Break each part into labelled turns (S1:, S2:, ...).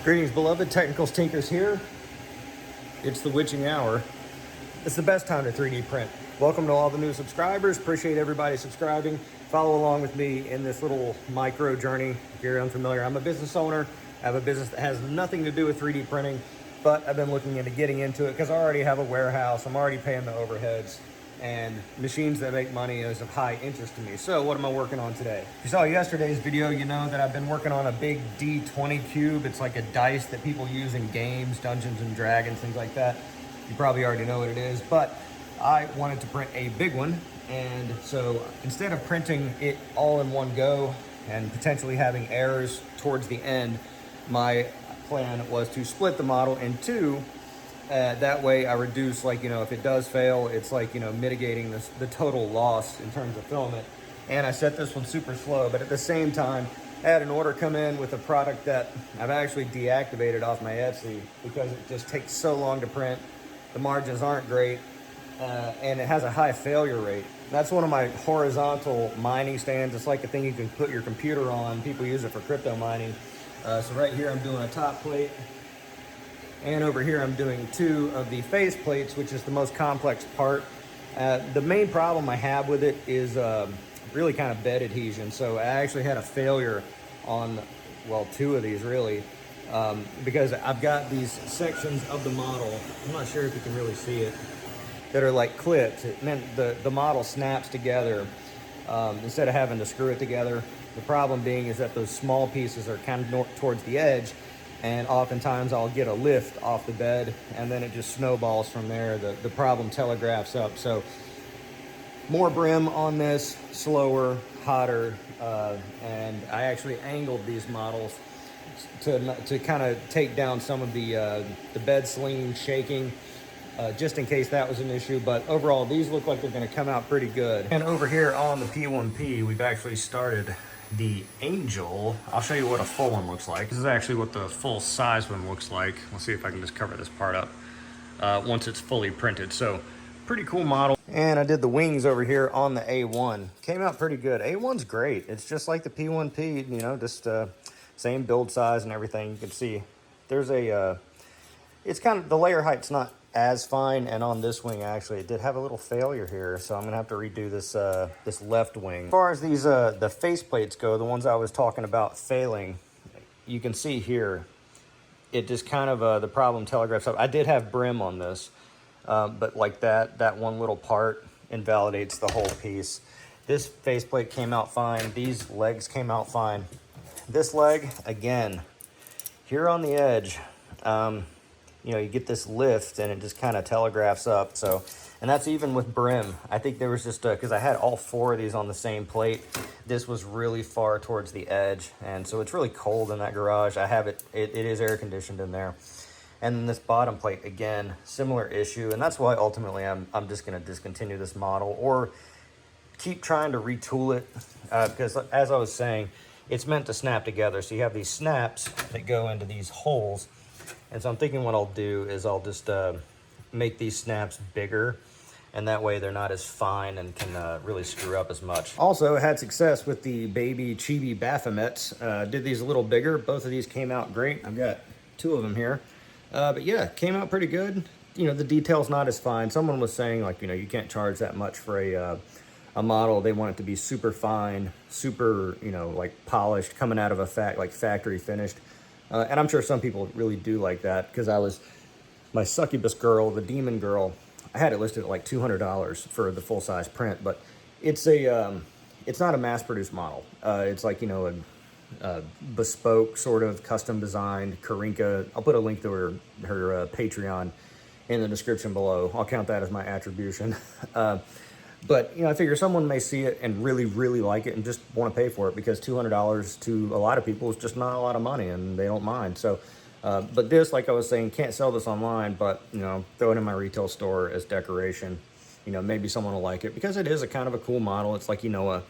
S1: Greetings, beloved. Technicals Tinkers here. It's the witching hour. It's the best time to 3D print. Welcome to all the new subscribers. Appreciate everybody subscribing. Follow along with me in this little micro journey. If you're unfamiliar, I'm a business owner. I have a business that has nothing to do with 3D printing, but I've been looking into getting into it because I already have a warehouse. I'm already paying the overheads, and machines that make money is of high interest to me. So what am I working on today? If you saw yesterday's video, you know that I've been working on a big D20 cube. It's like a dice that people use in games, Dungeons and Dragons, things like that. You probably already know what it is, but I wanted to print a big one. And so instead of printing it all in one go and potentially having errors towards the end, my plan was to split the model in two. That way I reduce, like, if it does fail, it's like, mitigating the total loss in terms of filament. And I set this one super slow, but at the same time, I had an order come in with a product that I've actually deactivated off my Etsy because it just takes so long to print. The margins aren't great, and it has a high failure rate. That's one of my horizontal mining stands. It's like a thing you can put your computer on. People use it for crypto mining. So right here, I'm doing a top plate. And over here, I'm doing two of the face plates, which is the most complex part. The main problem I have with it is really kind of bed adhesion. So I actually had a failure on, well, two of these really, because I've got these sections of the model. I'm not sure if you can really see it, that are like clipped. And then the model snaps together instead of having to screw it together. The problem being is that those small pieces are kind of towards the edge, and oftentimes I'll get a lift off the bed and then it just snowballs from there. The problem telegraphs up. So more brim on this, slower, hotter, and I actually angled these models to kind of take down some of the bed slinging, shaking, just in case that was an issue. But overall, these look like they're going to come out pretty good. And over here on the P1P, we've actually started the Angel. I'll show you what a full one looks like. This is actually what the full size one looks like. We'll see if I can just cover this part up once it's fully printed. So pretty cool model. And I did the wings over here on the A1. Came out pretty good. A1's great. It's just like the P1P, just same build size and everything. You can see there's it's kind of, the layer height's not as fine, and on this wing actually it did have a little failure here, so I'm gonna have to redo this this left wing. As far as these the face plates go, the ones I was talking about failing, you can see here it just kind of the problem telegraphs up. I did have brim on this, but like that one little part invalidates the whole piece. This faceplate came out fine. These legs came out fine. This leg, again, here on the edge, you get this lift and it just kind of telegraphs up. So, and that's even with brim. I think there was just because I had all four of these on the same plate. This was really far towards the edge, and so it's really cold in that garage. I have it is air conditioned in there. And then this bottom plate, again, similar issue, and that's why ultimately I'm just going to discontinue this model or keep trying to retool it, because as I was saying, it's meant to snap together. So you have these snaps that go into these holes. And so I'm thinking what I'll do is I'll just make these snaps bigger, and that way they're not as fine and can really screw up as much. Also, I had success with the baby Chibi Baphomets. Did these a little bigger. Both of these came out great. I've got two of them here. But yeah, came out pretty good. The detail's not as fine. Someone was saying, like, you can't charge that much for a model. They want it to be super fine, super, like polished, coming out of a factory finished. And I'm sure some people really do like that, because my succubus girl, the demon girl, I had it listed at like $200 for the full-size print, but it's not a mass-produced model. It's like, a bespoke, sort of custom-designed Karinka. I'll put a link to her Patreon in the description below. I'll count that as my attribution. But, I figure someone may see it and really, really like it and just want to pay for it, because $200 to a lot of people is just not a lot of money, and they don't mind. So, but this, like I was saying, can't sell this online, but, throw it in my retail store as decoration. Maybe someone will like it, because it is a kind of a cool model. It's like, a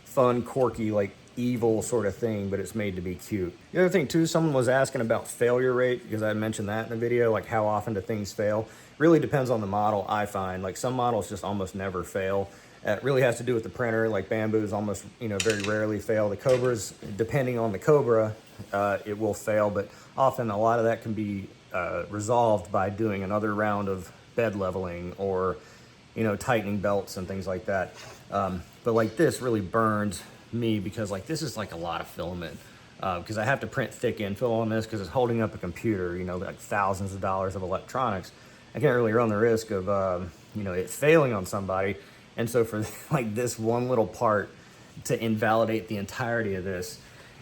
S1: fun, quirky, like evil sort of thing, but it's made to be cute. The other thing too, someone was asking about failure rate, because I mentioned that in the video, like how often do things fail? Really depends on the model, I find. Like some models just almost never fail. It really has to do with the printer. Like bamboos almost, very rarely fail. The Cobras, depending on the Cobra, it will fail, but often a lot of that can be resolved by doing another round of bed leveling or, tightening belts and things like that. But like this really burns me because like this is like a lot of filament. Because I have to print thick infill on this because it's holding up a computer, like thousands of dollars of electronics. I can't really run the risk of, it failing on somebody. And so for like this one little part to invalidate the entirety of this,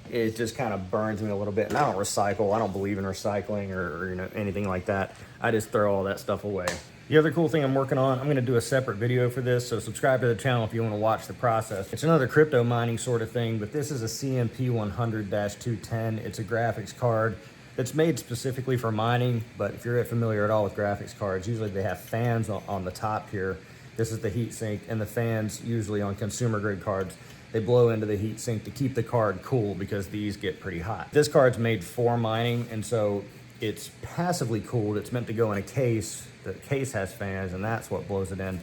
S1: it just kind of burns me a little bit. And I don't recycle. I don't believe in recycling or anything like that. I just throw all that stuff away. The other cool thing I'm working on, I'm going to do a separate video for this, so subscribe to the channel if you want to watch the process. It's another crypto mining sort of thing, but this is a CMP 100-210. It's a graphics card that's made specifically for mining, but if you're familiar at all with graphics cards, usually they have fans on the top here. This is the heat sink, and the fans usually on consumer grade cards, they blow into the heat sink to keep the card cool because these get pretty hot. This card's made for mining, and so it's passively cooled. It's meant to go in a case. The case has fans, and that's what blows it in.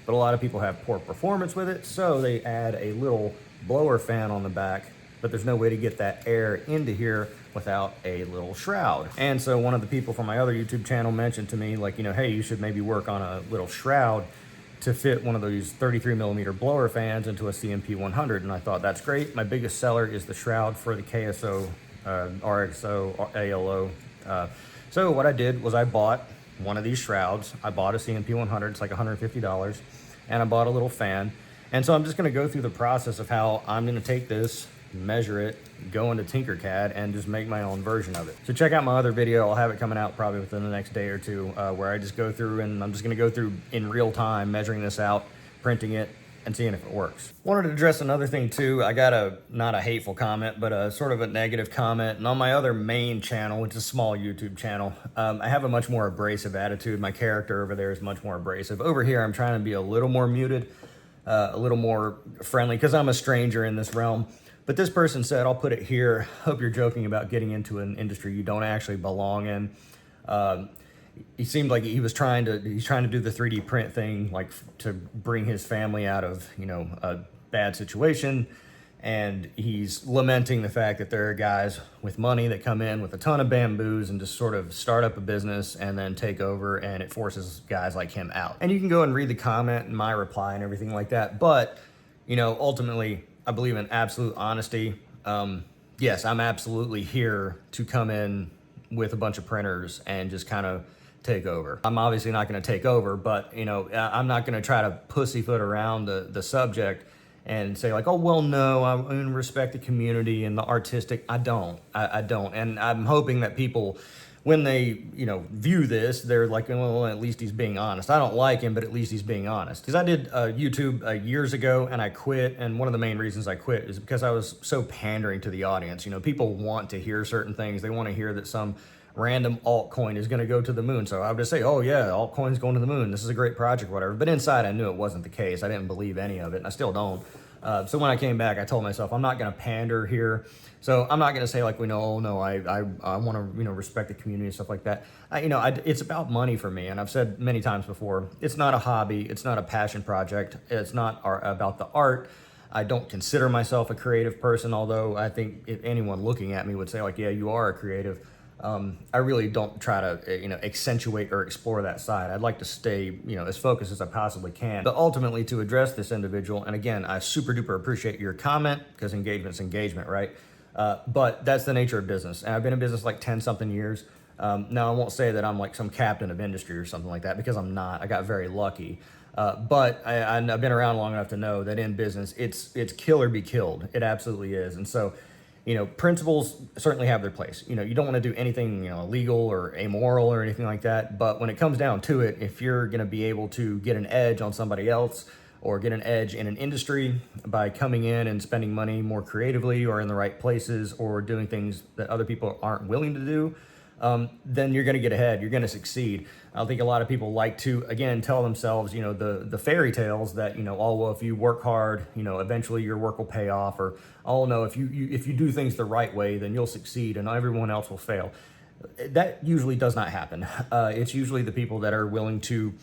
S1: But a lot of people have poor performance with it, so they add a little blower fan on the back, but there's no way to get that air into here without a little shroud. And so one of the people from my other YouTube channel mentioned to me, like, hey, you should maybe work on a little shroud to fit one of those 33 millimeter blower fans into a CMP 100. And I thought, that's great. My biggest seller is the shroud for the KSO, RXO, ALO. So what I did was I bought one of these shrouds. I bought a CMP 100, it's like $150, and I bought a little fan. And so I'm just gonna go through the process of how I'm gonna take this, measure it, go into Tinkercad, and just make my own version of it. So check out my other video. I'll have it coming out probably within the next day or two, where I just go through, and I'm just gonna go through in real time, measuring this out, printing it, and seeing if it works. Wanted to address another thing too. I got not a hateful comment, but a sort of a negative comment. And on my other main channel, which is a small YouTube channel, I have a much more abrasive attitude. My character over there is much more abrasive. Over here, I'm trying to be a little more muted, a little more friendly, because I'm a stranger in this realm. But this person said, I'll put it here, hope you're joking about getting into an industry you don't actually belong in. He seemed like he's trying to do the 3D print thing, like to bring his family out of, a bad situation. And he's lamenting the fact that there are guys with money that come in with a ton of bamboos and just sort of start up a business and then take over, and it forces guys like him out. And you can go and read the comment and my reply and everything like that. But, ultimately, I believe in absolute honesty. Yes, I'm absolutely here to come in with a bunch of printers and just kind of take over. I'm obviously not going to take over, but I'm not going to try to pussyfoot around the subject and say like, oh, well, no, I respect the community and the artistic. I don't. And I'm hoping that people, when they, view this, they're like, well, at least he's being honest. I don't like him, but at least he's being honest. Because I did YouTube years ago and I quit. And one of the main reasons I quit is because I was so pandering to the audience. People want to hear certain things. They want to hear that some random altcoin is going to go to the moon. So I would just say, oh yeah, altcoin's going to the moon. This is a great project, whatever. But inside I knew it wasn't the case. I didn't believe any of it, and I still don't. So when I came back, I told myself, I'm not going to pander here. So I'm not going to say like, oh no, I want to, respect the community and stuff like that. It's about money for me. And I've said many times before, it's not a hobby. It's not a passion project. It's not about the art. I don't consider myself a creative person, although I think if anyone looking at me would say like, yeah, you are a creative. I really don't try to, accentuate or explore that side. I'd like to stay, as focused as I possibly can. But ultimately, to address this individual, and again, I super duper appreciate your comment, because engagement's engagement, right? But that's the nature of business. And I've been in business like 10 something years. Now, I won't say that I'm like some captain of industry or something like that, because I'm not. I got very lucky. But I've been around long enough to know that in business, it's kill or be killed. It absolutely is. And so, principles certainly have their place. You don't want to do anything, illegal or amoral or anything like that. But when it comes down to it, if you're going to be able to get an edge on somebody else or get an edge in an industry by coming in and spending money more creatively or in the right places or doing things that other people aren't willing to do, then you're going to get ahead. You're going to succeed. I think a lot of people like to, again, tell themselves, the fairy tales that, oh, well, if you work hard, eventually your work will pay off, or, oh, no, if you do things the right way, then you'll succeed and everyone else will fail. That usually does not happen. It's usually the people that are willing to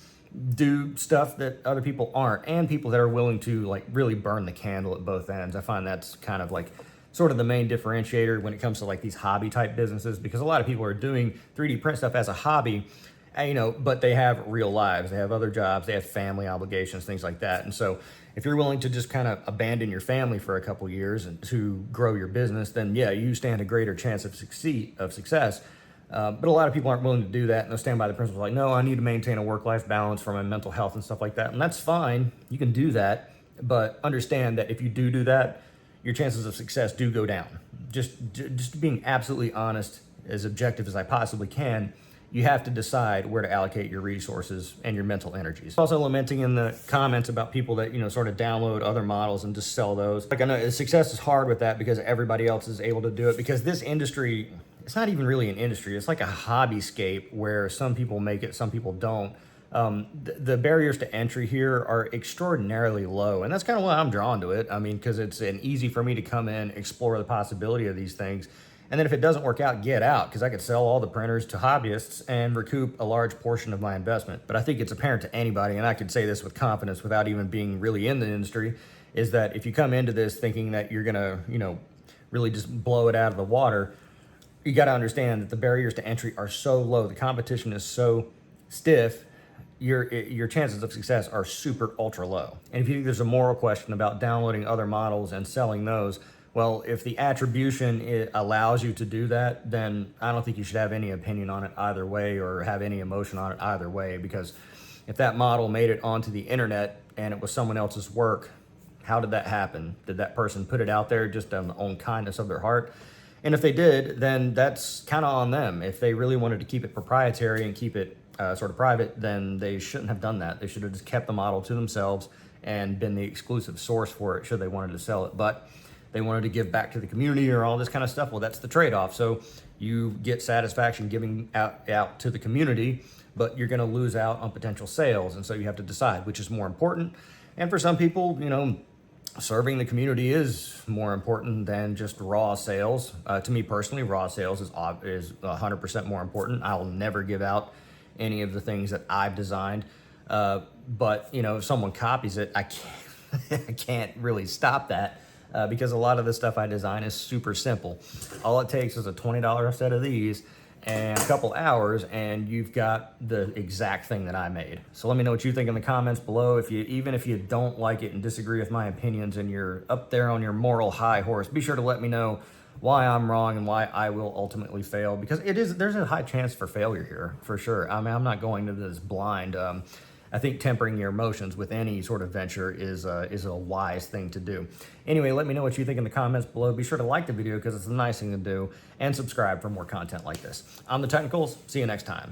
S1: do stuff that other people aren't, and people that are willing to like really burn the candle at both ends. I find that's kind of like sort of the main differentiator when it comes to like these hobby type businesses, because a lot of people are doing 3D print stuff as a hobby, but they have real lives, they have other jobs, they have family obligations, things like that. And so if you're willing to just kind of abandon your family for a couple years and to grow your business, then yeah, you stand a greater chance of success. But a lot of people aren't willing to do that, and they'll stand by the principle like, no, I need to maintain a work-life balance for my mental health and stuff like that. And that's fine. You can do that, but understand that if you do that, your chances of success do go down. Just being absolutely honest, as objective as I possibly can, you have to decide where to allocate your resources and your mental energies. Also lamenting in the comments about people that, sort of download other models and just sell those. Like, I know success is hard with that because everybody else is able to do it, because this industry, it's not even really an industry. It's like a hobbyscape where some people make it, some people don't. The barriers to entry here are extraordinarily low, and that's kind of why I'm drawn to it. I mean, because it's easy for me to come in, explore the possibility of these things, and then if it doesn't work out, get out, because I could sell all the printers to hobbyists and recoup a large portion of my investment. But I think it's apparent to anybody, and I could say this with confidence without even being really in the industry, is that if you come into this thinking that you're gonna, really just blow it out of the water, you got to understand that the barriers to entry are so low, the competition is so stiff, your chances of success are super ultra low. And if you think there's a moral question about downloading other models and selling those, well, if the attribution allows you to do that, then I don't think you should have any opinion on it either way, or have any emotion on it either way, because if that model made it onto the internet and it was someone else's work, how did that happen? Did that person put it out there just on the own kindness of their heart? And if they did, then that's kind of on them. If they really wanted to keep it proprietary and keep it sort of private, then they shouldn't have done that. They should have just kept the model to themselves and been the exclusive source for it should they wanted to sell it. But they wanted to give back to the community or all this kind of stuff. Well, that's the trade-off. So you get satisfaction giving out to the community, but you're going to lose out on potential sales. And so you have to decide which is more important. And for some people, serving the community is more important than just raw sales. To me personally, raw sales is 100% more important. I'll never give out any of the things that I've designed. But if someone copies it, I can't really stop that because a lot of the stuff I design is super simple. All it takes is a $20 set of these and a couple hours, and you've got the exact thing that I made. So let me know what you think in the comments below. Even if you don't like it and disagree with my opinions and you're up there on your moral high horse, be sure to let me know why I'm wrong and why I will ultimately fail, because there's a high chance for failure here for sure. I mean, I'm not going to this blind. I think tempering your emotions with any sort of venture is a wise thing to do. Anyway, let me know what you think in the comments below. Be sure to like the video because it's a nice thing to do, and subscribe for more content like this. I'm The Technicals. See you next time.